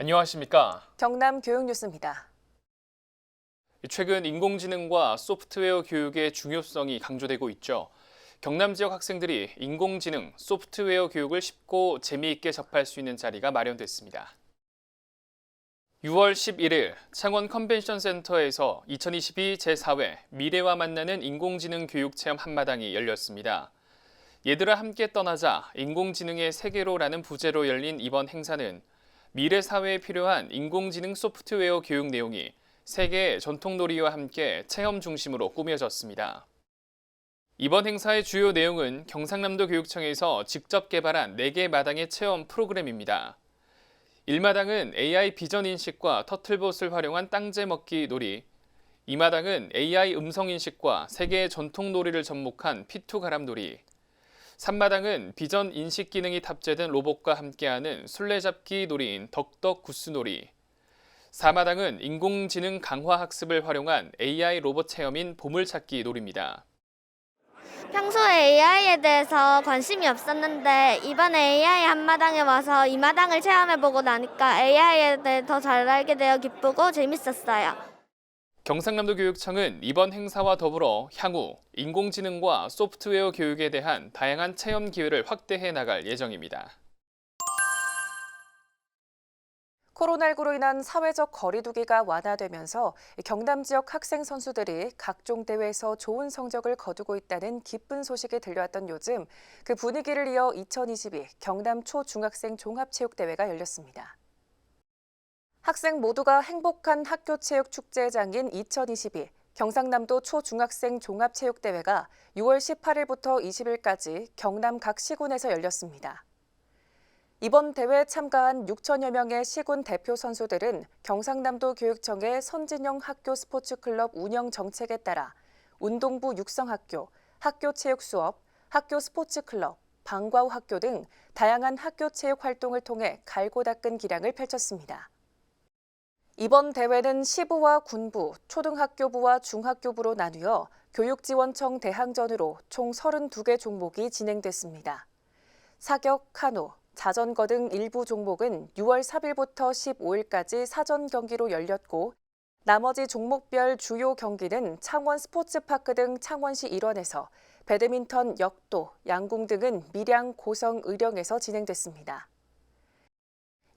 안녕하십니까? 경남 교육뉴스입니다. 최근 인공지능과 소프트웨어 교육의 중요성이 강조되고 있죠. 경남 지역 학생들이 인공지능, 소프트웨어 교육을 쉽고 재미있게 접할 수 있는 자리가 마련됐습니다. 6월 11일 창원 컨벤션 센터에서 2022 제4회 미래와 만나는 인공지능 교육 체험 한마당이 열렸습니다. 얘들아 함께 떠나자 인공지능의 세계로라는 부제로 열린 이번 행사는 미래 사회에 필요한 인공지능 소프트웨어 교육 내용이 세계의 전통놀이와 함께 체험 중심으로 꾸며졌습니다. 이번 행사의 주요 내용은 경상남도 교육청에서 직접 개발한 4개 마당의 체험 프로그램입니다. 1마당은 AI 비전 인식과 터틀봇을 활용한 땅재 먹기 놀이, 2마당은 AI 음성 인식과 세계의 전통놀이를 접목한 P2 가람놀이, 3마당은 비전 인식 기능이 탑재된 로봇과 함께하는 술래잡기 놀이인 덕덕 구스놀이, 4마당은 인공지능 강화 학습을 활용한 AI 로봇 체험인 보물찾기 놀이입니다. 평소에 AI에 대해서 관심이 없었는데 이번에 AI 한마당에 와서 이 마당을 체험해보고 나니까 AI에 대해 더 잘 알게 되어 기쁘고 재밌었어요. 경상남도 교육청은 이번 행사와 더불어 향후 인공지능과 소프트웨어 교육에 대한 다양한 체험 기회를 확대해 나갈 예정입니다. 코로나19로 인한 사회적 거리두기가 완화되면서 경남 지역 학생 선수들이 각종 대회에서 좋은 성적을 거두고 있다는 기쁜 소식이 들려왔던 요즘 그 분위기를 이어 2022 경남 초중학생 종합체육대회가 열렸습니다. 학생 모두가 행복한 학교체육축제장인 2022 경상남도 초중학생 종합체육대회가 6월 18일부터 20일까지 경남 각 시군에서 열렸습니다. 이번 대회에 참가한 6천여 명의 시군 대표 선수들은 경상남도 교육청의 선진형 학교 스포츠클럽 운영 정책에 따라 운동부 육성학교, 학교체육수업, 학교 스포츠클럽, 방과후 학교 등 다양한 학교체육 활동을 통해 갈고 닦은 기량을 펼쳤습니다. 이번 대회는 시부와 군부, 초등학교부와 중학교부로 나뉘어 교육지원청 대항전으로 총 32개 종목이 진행됐습니다. 사격, 카누, 자전거 등 일부 종목은 6월 4일부터 15일까지 사전 경기로 열렸고 나머지 종목별 주요 경기는 창원 스포츠파크 등 창원시 일원에서 배드민턴 역도, 양궁 등은 밀양, 고성, 의령에서 진행됐습니다.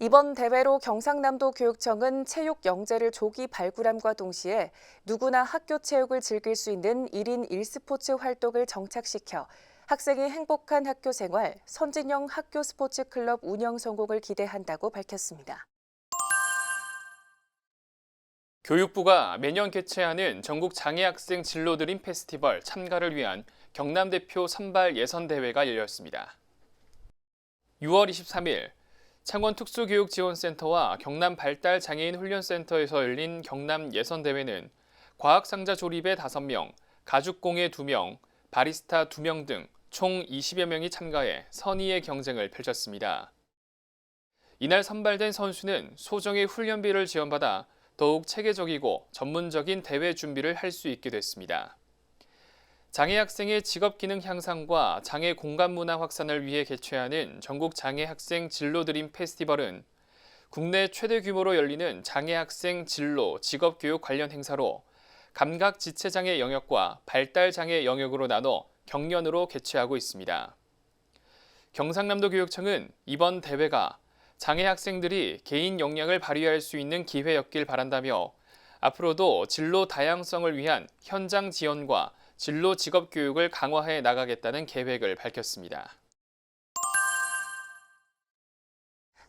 이번 대회로 경상남도 교육청은 체육 영재를 조기 발굴함과 동시에 누구나 학교 체육을 즐길 수 있는 1인 1스포츠 활동을 정착시켜 학생이 행복한 학교 생활, 선진형 학교 스포츠 클럽 운영 성공을 기대한다고 밝혔습니다. 교육부가 매년 개최하는 전국 장애학생 진로드림 페스티벌 참가를 위한 경남 대표 선발 예선대회가 열렸습니다. 6월 23일 창원 특수교육지원센터와 경남 발달장애인 훈련센터에서 열린 경남 예선대회는 과학상자 조립에 5명, 가죽공예 2명, 바리스타 2명 등 총 20여 명이 참가해 선의의 경쟁을 펼쳤습니다. 이날 선발된 선수는 소정의 훈련비를 지원받아 더욱 체계적이고 전문적인 대회 준비를 할 수 있게 됐습니다. 장애 학생의 직업 기능 향상과 장애 공간 문화 확산을 위해 개최하는 전국 장애 학생 진로 드림 페스티벌은 국내 최대 규모로 열리는 장애 학생 진로 직업 교육 관련 행사로 감각 지체 장애 영역과 발달 장애 영역으로 나눠 경연으로 개최하고 있습니다. 경상남도 교육청은 이번 대회가 장애 학생들이 개인 역량을 발휘할 수 있는 기회였길 바란다며 앞으로도 진로 다양성을 위한 현장 지원과 진로 직업 교육을 강화해 나가겠다는 계획을 밝혔습니다.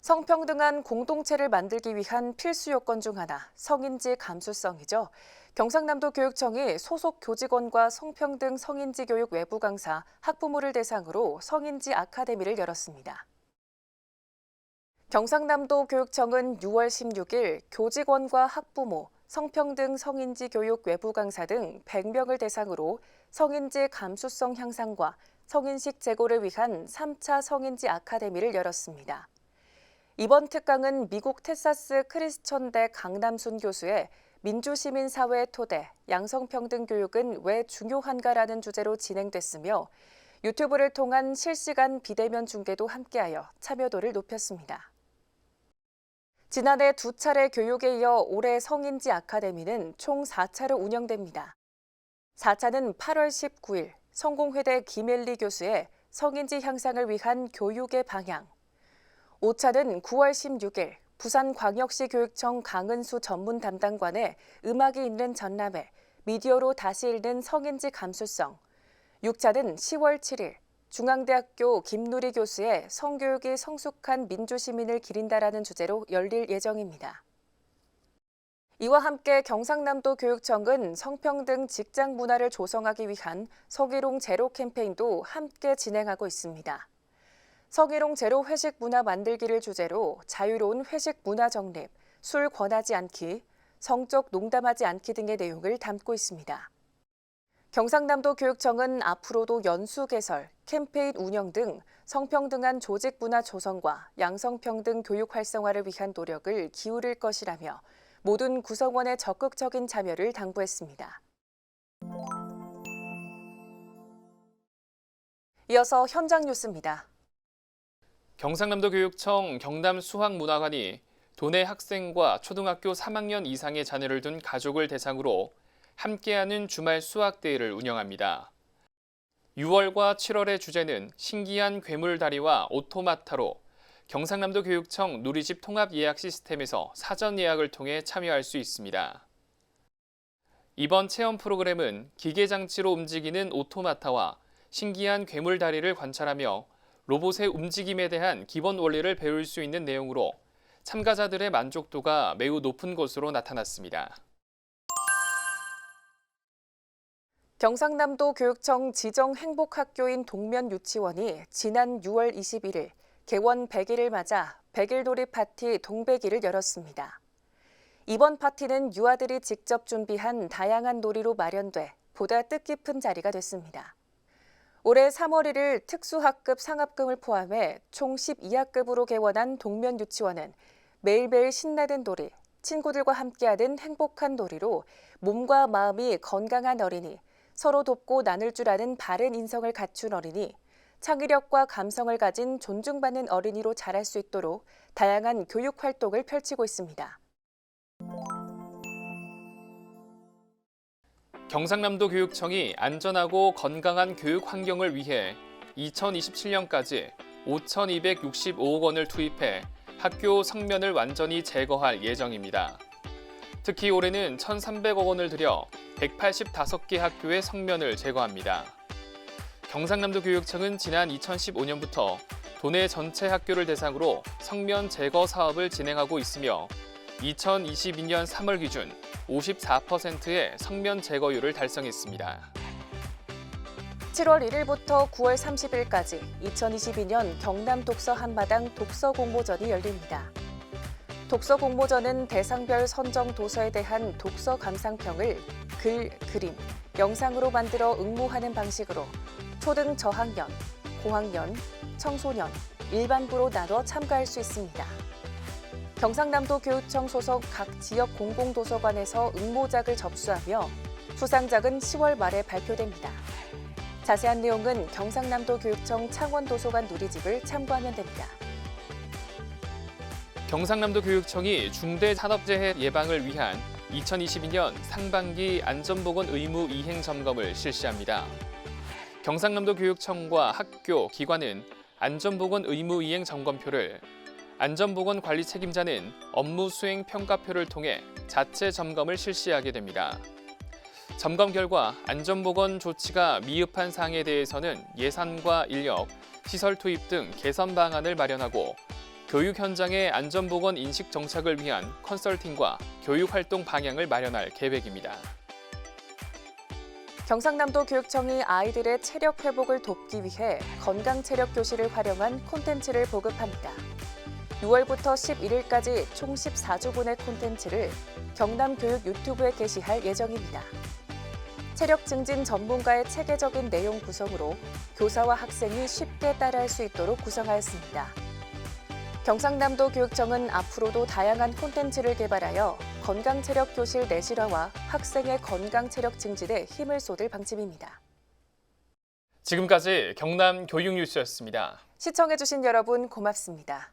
성평등한 공동체를 만들기 위한 필수 요건 중 하나, 성인지 감수성이죠. 경상남도 교육청이 소속 교직원과 성평등 성인지 교육 외부 강사, 학부모를 대상으로 성인지 아카데미를 열었습니다. 경상남도 교육청은 6월 16일 교직원과 학부모, 성평등 성인지 교육 외부 강사 등 100명을 대상으로 성인지 감수성 향상과 성인식 제고를 위한 3차 성인지 아카데미를 열었습니다. 이번 특강은 미국 텍사스 크리스천대 강남순 교수의 민주시민사회의 토대, 양성평등 교육은 왜 중요한가라는 주제로 진행됐으며 유튜브를 통한 실시간 비대면 중계도 함께하여 참여도를 높였습니다. 지난해 2차례 교육에 이어 올해 성인지 아카데미는 총 4차로 운영됩니다. 4차는 8월 19일 성공회대 김엘리 교수의 성인지 향상을 위한 교육의 방향, 5차는 9월 16일 부산광역시 교육청 강은수 전문 담당관의 음악이 있는 전람회, 미디어로 다시 읽는 성인지 감수성, 6차는 10월 7일 중앙대학교 김누리 교수의 성교육이 성숙한 민주시민을 기린다라는 주제로 열릴 예정입니다. 이와 함께 경상남도 교육청은 성평등 직장 문화를 조성하기 위한 서기롱 제로 캠페인도 함께 진행하고 있습니다. 서기롱 제로 회식 문화 만들기를 주제로 자유로운 회식 문화 정립, 술 권하지 않기, 성적 농담하지 않기 등의 내용을 담고 있습니다. 경상남도 교육청은 앞으로도 연수 개설, 캠페인 운영 등 성평등한 조직 문화 조성과 양성평등 교육 활성화를 위한 노력을 기울일 것이라며 모든 구성원의 적극적인 참여를 당부했습니다. 이어서 현장 뉴스입니다. 경상남도 교육청 경남수학문화관이 도내 학생과 초등학교 3학년 이상의 자녀를 둔 가족을 대상으로 함께하는 주말 수학대회를 운영합니다. 6월과 7월의 주제는 신기한 괴물다리와 오토마타로 경상남도 교육청 누리집 통합 예약 시스템에서 사전 예약을 통해 참여할 수 있습니다. 이번 체험 프로그램은 기계장치로 움직이는 오토마타와 신기한 괴물다리를 관찰하며 로봇의 움직임에 대한 기본 원리를 배울 수 있는 내용으로 참가자들의 만족도가 매우 높은 것으로 나타났습니다. 경상남도 교육청 지정 행복학교인 동면유치원이 지난 6월 21일 개원 100일을 맞아 100일놀이 파티 동백일을 열었습니다. 이번 파티는 유아들이 직접 준비한 다양한 놀이로 마련돼 보다 뜻깊은 자리가 됐습니다. 올해 3월 1일 특수학급 상합금을 포함해 총 12학급으로 개원한 동면유치원은 매일매일 신나는 놀이, 친구들과 함께하는 행복한 놀이로 몸과 마음이 건강한 어린이, 서로 돕고 나눌 줄 아는 바른 인성을 갖춘 어린이, 창의력과 감성을 가진 존중받는 어린이로 자랄 수 있도록 다양한 교육 활동을 펼치고 있습니다. 경상남도 교육청이 안전하고 건강한 교육 환경을 위해 2027년까지 5,265억 원을 투입해 학교 성면을 완전히 제거할 예정입니다. 특히 올해는 1,300억 원을 들여 185개 학교의 성면을 제거합니다. 경상남도 교육청은 지난 2015년부터 도내 전체 학교를 대상으로 성면 제거 사업을 진행하고 있으며 2022년 3월 기준 54%의 성면 제거율을 달성했습니다. 7월 1일부터 9월 30일까지 2022년 경남 독서 한마당 독서 공모전이 열립니다. 독서 공모전은 대상별 선정 도서에 대한 독서 감상평을 글, 그림, 영상으로 만들어 응모하는 방식으로 초등 저학년, 고학년, 청소년, 일반부로 나눠 참가할 수 있습니다. 경상남도 교육청 소속 각 지역 공공도서관에서 응모작을 접수하며 수상작은 10월 말에 발표됩니다. 자세한 내용은 경상남도 교육청 창원도서관 누리집을 참고하면 됩니다. 경상남도 교육청이 중대산업재해 예방을 위한 2022년 상반기 안전보건 의무 이행 점검을 실시합니다. 경상남도 교육청과 학교, 기관은 안전보건 의무 이행 점검표를, 안전보건 관리 책임자는 업무 수행 평가표를 통해 자체 점검을 실시하게 됩니다. 점검 결과 안전보건 조치가 미흡한 사항에 대해서는 예산과 인력, 시설 투입 등 개선 방안을 마련하고 교육 현장의 안전보건 인식 정착을 위한 컨설팅과 교육 활동 방향을 마련할 계획입니다. 경상남도 교육청이 아이들의 체력 회복을 돕기 위해 건강체력교실을 활용한 콘텐츠를 보급합니다. 6월부터 11일까지 총 14주분의 콘텐츠를 경남교육 유튜브에 게시할 예정입니다. 체력 증진 전문가의 체계적인 내용 구성으로 교사와 학생이 쉽게 따라할 수 있도록 구성하였습니다. 경상남도 교육청은 앞으로도 다양한 콘텐츠를 개발하여 건강체력교실 내실화와 학생의 건강체력 증진에 힘을 쏟을 방침입니다. 지금까지 경남 교육뉴스였습니다. 시청해주신 여러분 고맙습니다.